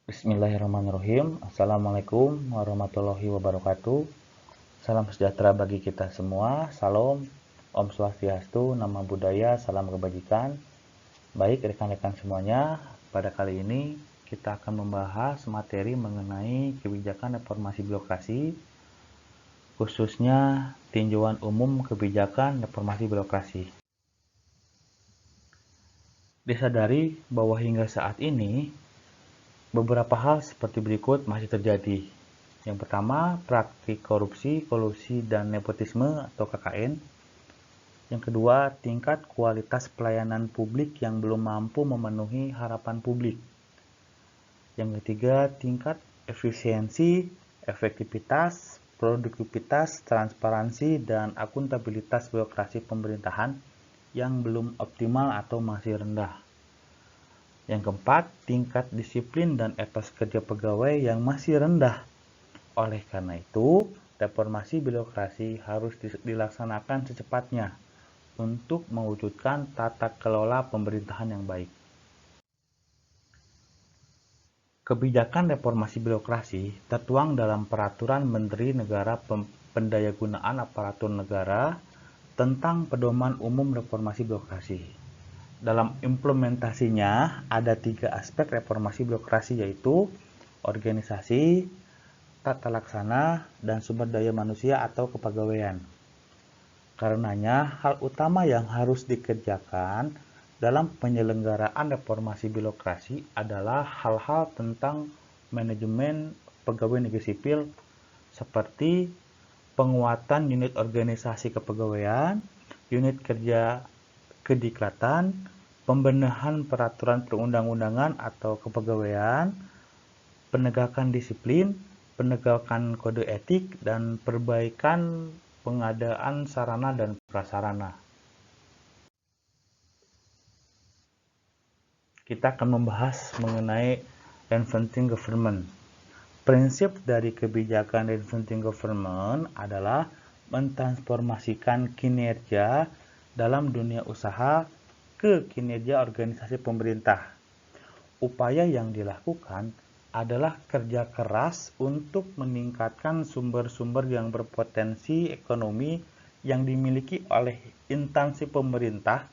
Bismillahirrahmanirrahim. Assalamualaikum warahmatullahi wabarakatuh. Salam sejahtera bagi kita semua. Salam, Om Swastiastu, Nama Budaya, Salam Kebajikan. Baik rekan-rekan semuanya, pada kali ini kita akan membahas materi mengenai kebijakan reformasi birokrasi, khususnya tinjauan umum kebijakan reformasi birokrasi. Disadari bahwa hingga saat ini beberapa hal seperti berikut masih terjadi. Yang pertama, praktik korupsi, kolusi, dan nepotisme atau KKN. Yang kedua, tingkat kualitas pelayanan publik yang belum mampu memenuhi harapan publik. Yang ketiga, tingkat efisiensi, efektivitas, produktivitas, transparansi, dan akuntabilitas birokrasi pemerintahan yang belum optimal atau masih rendah. Yang keempat, tingkat disiplin dan etos kerja pegawai yang masih rendah. Oleh karena itu, reformasi birokrasi harus dilaksanakan secepatnya untuk mewujudkan tata kelola pemerintahan yang baik. Kebijakan reformasi birokrasi tertuang dalam Peraturan Menteri Negara Pendayagunaan Aparatur Negara tentang Pedoman Umum Reformasi Birokrasi. Dalam implementasinya ada 3 aspek reformasi birokrasi, yaitu organisasi, tata laksana, dan sumber daya manusia atau kepegawaian. Karenanya, hal utama yang harus dikerjakan dalam penyelenggaraan reformasi birokrasi adalah hal-hal tentang manajemen pegawai negeri sipil seperti penguatan unit organisasi kepegawaian, unit kerja kediklatan, pembenahan peraturan perundang-undangan atau kepegawaian, penegakan disiplin, penegakan kode etik, dan perbaikan pengadaan sarana dan prasarana. Kita akan membahas mengenai reinventing government. Prinsip dari kebijakan reinventing government adalah mentransformasikan kinerja dalam dunia usaha ke kinerja organisasi pemerintah. Upaya yang dilakukan adalah kerja keras untuk meningkatkan sumber-sumber yang berpotensi ekonomi yang dimiliki oleh instansi pemerintah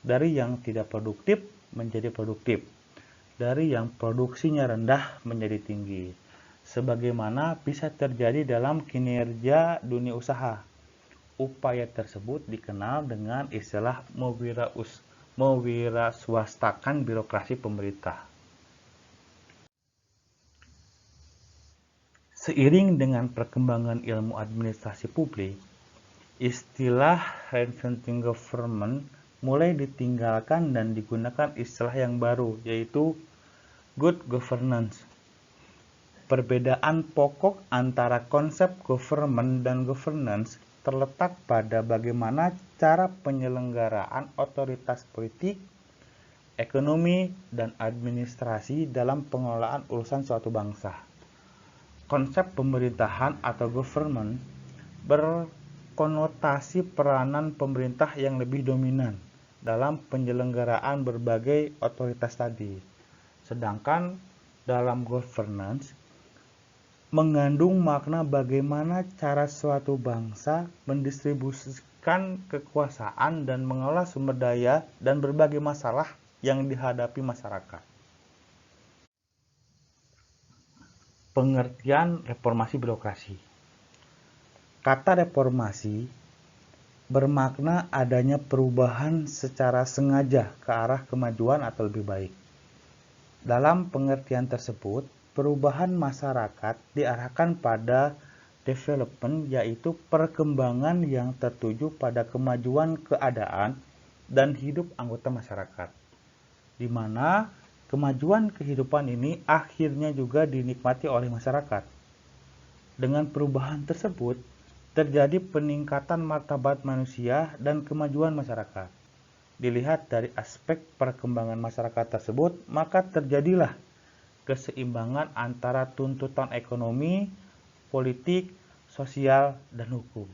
dari yang tidak produktif menjadi produktif, dari yang produksinya rendah menjadi tinggi, sebagaimana bisa terjadi dalam kinerja dunia usaha. Upaya tersebut dikenal dengan istilah mewiraswastakan birokrasi pemerintah. Seiring dengan perkembangan ilmu administrasi publik, istilah reinventing government mulai ditinggalkan dan digunakan istilah yang baru, yaitu good governance. Perbedaan pokok antara konsep government dan governance terletak pada bagaimana cara penyelenggaraan otoritas politik, ekonomi, dan administrasi dalam pengelolaan urusan suatu bangsa. Konsep pemerintahan atau government berkonotasi peranan pemerintah yang lebih dominan dalam penyelenggaraan berbagai otoritas tadi. Sedangkan dalam governance mengandung makna bagaimana cara suatu bangsa mendistribusikan kekuasaan dan mengelola sumber daya dan berbagai masalah yang dihadapi masyarakat. Pengertian reformasi birokrasi. Kata reformasi bermakna adanya perubahan secara sengaja ke arah kemajuan atau lebih baik. Dalam pengertian tersebut, perubahan masyarakat diarahkan pada development, yaitu perkembangan yang tertuju pada kemajuan keadaan dan hidup anggota masyarakat, di mana kemajuan kehidupan ini akhirnya juga dinikmati oleh masyarakat. Dengan perubahan tersebut, terjadi peningkatan martabat manusia dan kemajuan masyarakat. Dilihat dari aspek perkembangan masyarakat tersebut, maka terjadilah keseimbangan antara tuntutan ekonomi, politik, sosial, dan hukum.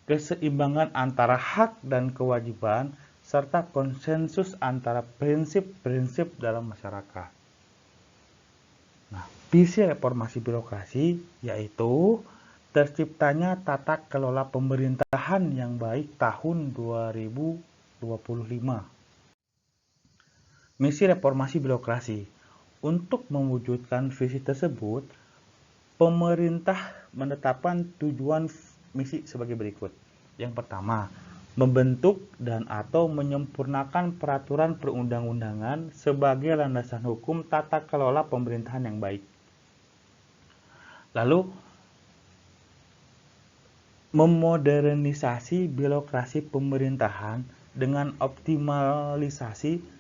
Keseimbangan antara hak dan kewajiban, serta konsensus antara prinsip-prinsip dalam masyarakat. Nah, visi reformasi birokrasi yaitu terciptanya tata kelola pemerintahan yang baik tahun 2025. Misi reformasi birokrasi. Untuk mewujudkan visi tersebut, pemerintah menetapkan tujuan misi sebagai berikut. Yang pertama, membentuk dan atau menyempurnakan peraturan perundang-undangan sebagai landasan hukum tata kelola pemerintahan yang baik. Lalu, memodernisasi birokrasi pemerintahan dengan optimalisasi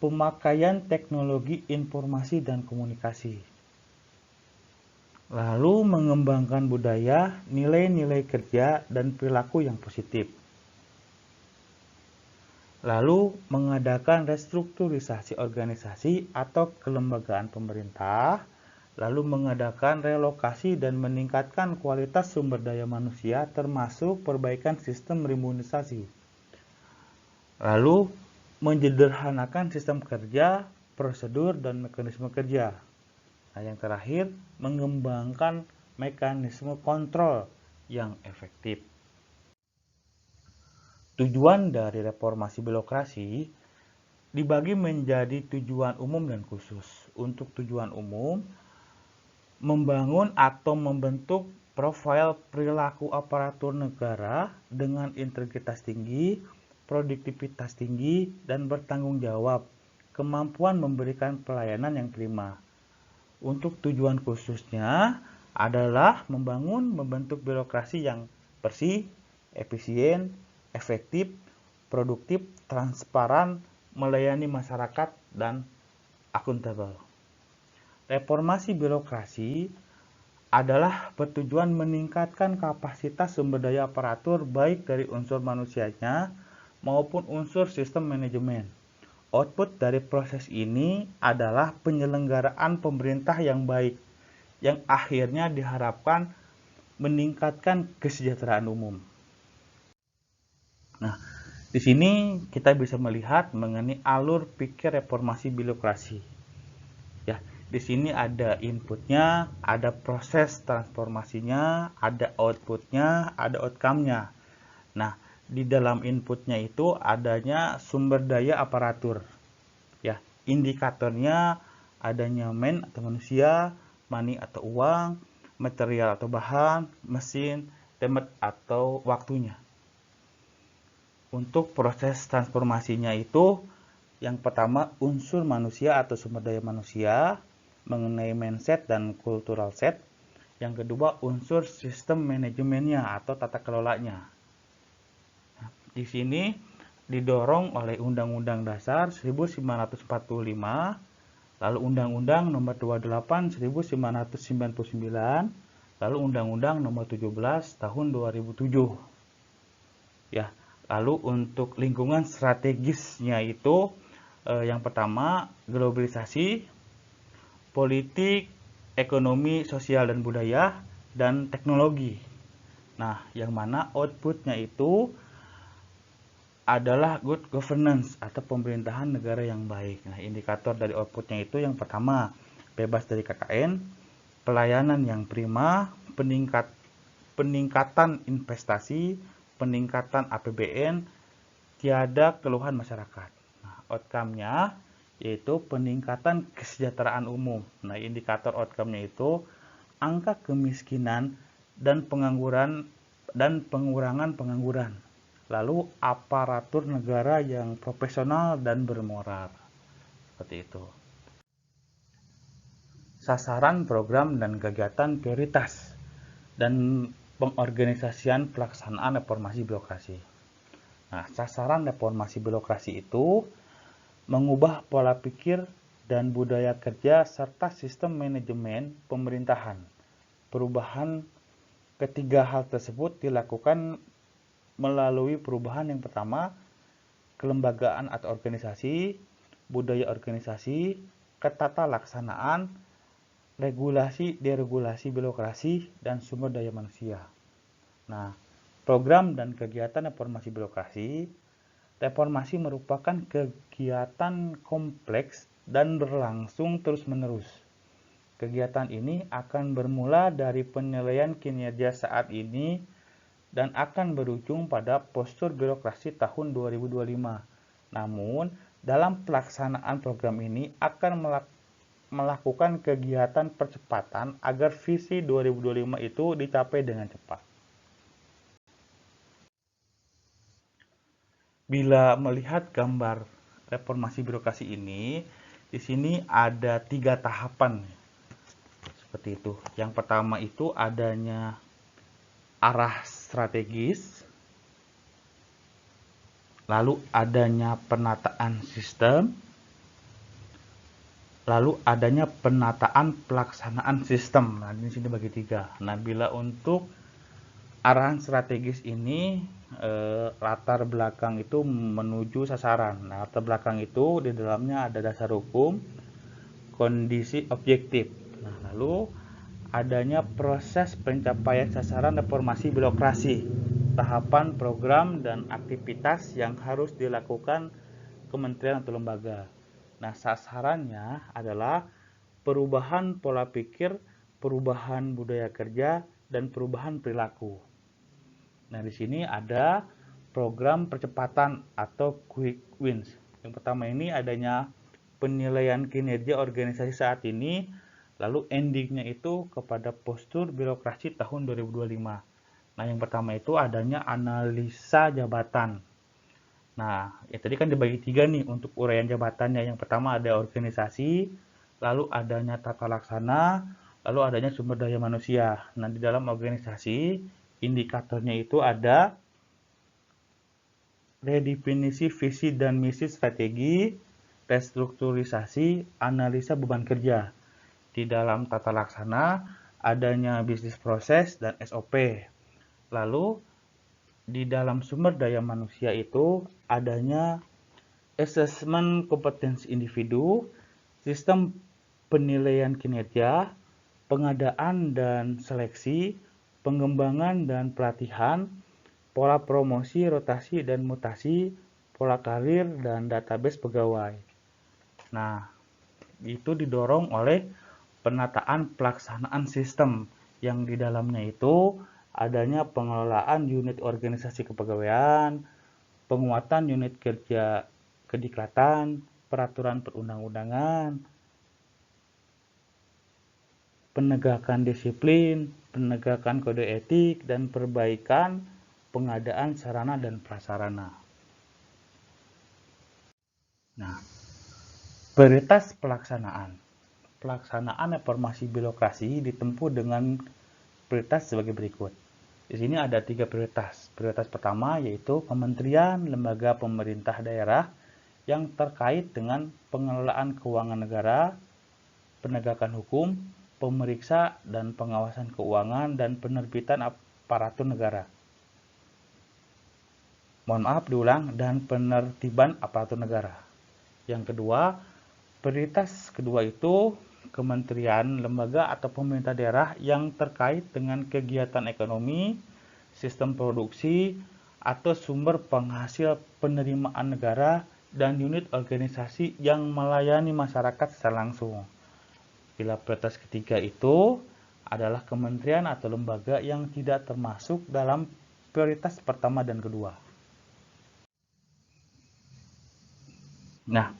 pemakaian teknologi informasi dan komunikasi. Lalu mengembangkan budaya, nilai-nilai kerja, dan perilaku yang positif. Lalu mengadakan restrukturisasi organisasi atau kelembagaan pemerintah. Lalu mengadakan relokasi dan meningkatkan kualitas sumber daya manusia termasuk perbaikan sistem imunisasi. Lalu menyederhanakan sistem kerja, prosedur, dan mekanisme kerja. Nah, yang terakhir, mengembangkan mekanisme kontrol yang efektif. Tujuan dari reformasi birokrasi dibagi menjadi tujuan umum dan khusus. Untuk tujuan umum, membangun atau membentuk profil perilaku aparatur negara dengan integritas tinggi, produktivitas tinggi, dan bertanggung jawab, kemampuan memberikan pelayanan yang prima. Untuk tujuan khususnya adalah membentuk birokrasi yang bersih, efisien, efektif, produktif, transparan, melayani masyarakat, dan akuntabel. Reformasi birokrasi adalah bertujuan meningkatkan kapasitas sumber daya aparatur baik dari unsur manusianya maupun unsur sistem manajemen. Output dari proses ini adalah penyelenggaraan pemerintah yang baik, yang akhirnya diharapkan meningkatkan kesejahteraan umum. Nah, di sini kita bisa melihat mengenai alur pikir reformasi birokrasi. Ya, di sini ada inputnya, ada proses transformasinya, ada outputnya, ada outcome-nya. Nah, di dalam inputnya itu adanya sumber daya aparatur. Ya, indikatornya adanya man atau manusia, money atau uang, material atau bahan, mesin, tempat atau waktunya. Untuk proses transformasinya itu yang pertama unsur manusia atau sumber daya manusia mengenai mindset dan cultural set. Yang kedua unsur sistem manajemennya atau tata kelolanya. Di sini didorong oleh Undang-Undang Dasar 1945, lalu Undang-Undang Nomor 28 1999, lalu Undang-Undang Nomor 17 Tahun 2007. Ya, lalu untuk lingkungan strategisnya itu yang pertama globalisasi, politik, ekonomi, sosial dan budaya, dan teknologi. Nah, yang mana outputnya itu adalah good governance atau pemerintahan negara yang baik. Nah, indikator dari outputnya itu yang pertama, bebas dari KKN, pelayanan yang prima, peningkatan investasi, peningkatan APBN, tiada keluhan masyarakat. Nah, outcome-nya yaitu peningkatan kesejahteraan umum. Nah, indikator outcome-nya itu angka kemiskinan dan pengangguran dan pengurangan pengangguran. Lalu aparatur negara yang profesional dan bermoral. Seperti itu. Sasaran program dan kegiatan prioritas dan pengorganisasian pelaksanaan reformasi birokrasi. Nah, sasaran reformasi birokrasi itu mengubah pola pikir dan budaya kerja serta sistem manajemen pemerintahan. Perubahan ketiga hal tersebut dilakukan melalui perubahan yang pertama, kelembagaan atau organisasi, budaya organisasi, ketata laksanaan, regulasi, deregulasi birokrasi, dan sumber daya manusia. Nah, program dan kegiatan reformasi birokrasi. Reformasi merupakan kegiatan kompleks dan berlangsung terus-menerus. Kegiatan ini akan bermula dari penilaian kinerja saat ini dan akan berujung pada postur birokrasi tahun 2025. Namun, dalam pelaksanaan program ini akan melakukan kegiatan percepatan agar visi 2025 itu dicapai dengan cepat. Bila melihat gambar reformasi birokrasi ini, di sini ada 3 tahapan seperti itu. Yang pertama itu adanya arah strategis, lalu adanya penataan sistem, lalu adanya penataan pelaksanaan sistem. Nah, di sini bagi 3. Nah, bila untuk arahan strategis ini latar belakang itu menuju sasaran. Nah, latar belakang itu di dalamnya ada dasar hukum, kondisi objektif. Nah, lalu adanya proses pencapaian sasaran reformasi birokrasi, tahapan program dan aktivitas yang harus dilakukan kementerian atau lembaga. Nah, sasarannya adalah perubahan pola pikir, perubahan budaya kerja, dan perubahan perilaku. Nah, di sini ada program percepatan atau quick wins. Yang pertama ini adanya penilaian kinerja organisasi saat ini, lalu endingnya itu kepada postur birokrasi tahun 2025. Nah, yang pertama itu adanya analisa jabatan. Nah, ya tadi kan dibagi 3 nih untuk uraian jabatannya. Yang pertama ada organisasi, lalu adanya tata laksana, lalu adanya sumber daya manusia. Nah, di dalam organisasi, indikatornya itu ada redefinisi visi dan misi strategi, restrukturisasi, analisa beban kerja. Di dalam tata laksana, adanya bisnis proses dan SOP. Lalu, di dalam sumber daya manusia itu adanya asesmen kompetensi individu, sistem penilaian kinerja, pengadaan dan seleksi, pengembangan dan pelatihan, pola promosi, rotasi dan mutasi, pola karir dan database pegawai. Nah, itu didorong oleh penataan pelaksanaan sistem yang di dalamnya itu adanya pengelolaan unit organisasi kepegawaian, penguatan unit kerja kediklatan, peraturan perundang-undangan, penegakan disiplin, penegakan kode etik, dan perbaikan pengadaan sarana dan prasarana. Nah, prioritas pelaksanaan. Pelaksanaan reformasi birokrasi ditempuh dengan prioritas sebagai berikut. Di sini ada 3 prioritas. Prioritas pertama yaitu kementerian, lembaga pemerintah daerah yang terkait dengan pengelolaan keuangan negara, penegakan hukum, pemeriksa dan pengawasan keuangan, dan penerbitan aparatur negara. Mohon maaf diulang, dan penertiban aparatur negara. Yang kedua, prioritas kedua itu kementerian, lembaga atau pemerintah daerah yang terkait dengan kegiatan ekonomi, sistem produksi, atau sumber penghasil penerimaan negara dan unit organisasi yang melayani masyarakat secara langsung. Bila prioritas ketiga itu adalah kementerian atau lembaga yang tidak termasuk dalam prioritas pertama dan kedua. Nah,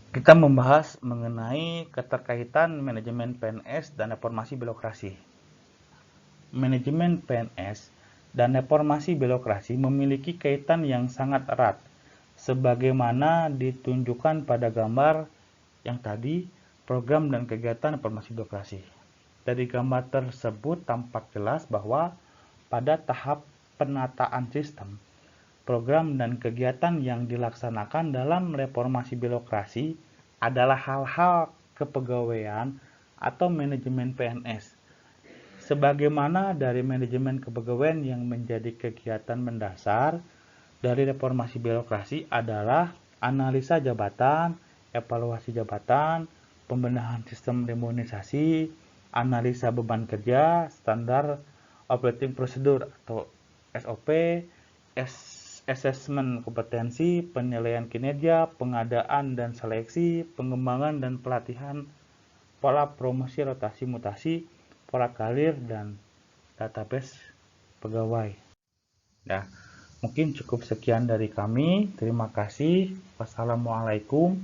kita membahas mengenai keterkaitan manajemen PNS dan reformasi birokrasi. Manajemen PNS dan reformasi birokrasi memiliki kaitan yang sangat erat, sebagaimana ditunjukkan pada gambar yang tadi, program dan kegiatan reformasi birokrasi. Dari gambar tersebut tampak jelas bahwa pada tahap penataan sistem, program dan kegiatan yang dilaksanakan dalam reformasi birokrasi adalah hal-hal kepegawaian atau manajemen PNS. Sebagaimana dari manajemen kepegawaian yang menjadi kegiatan mendasar dari reformasi birokrasi adalah analisa jabatan, evaluasi jabatan, pembenahan sistem remunerasi, analisa beban kerja, standar operating procedure atau SOP, asesmen kompetensi, penilaian kinerja, pengadaan dan seleksi, pengembangan dan pelatihan pola promosi rotasi mutasi, pola karir, dan database pegawai. Nah, mungkin cukup sekian dari kami. Terima kasih. Wassalamualaikum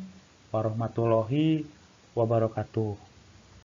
warahmatullahi wabarakatuh.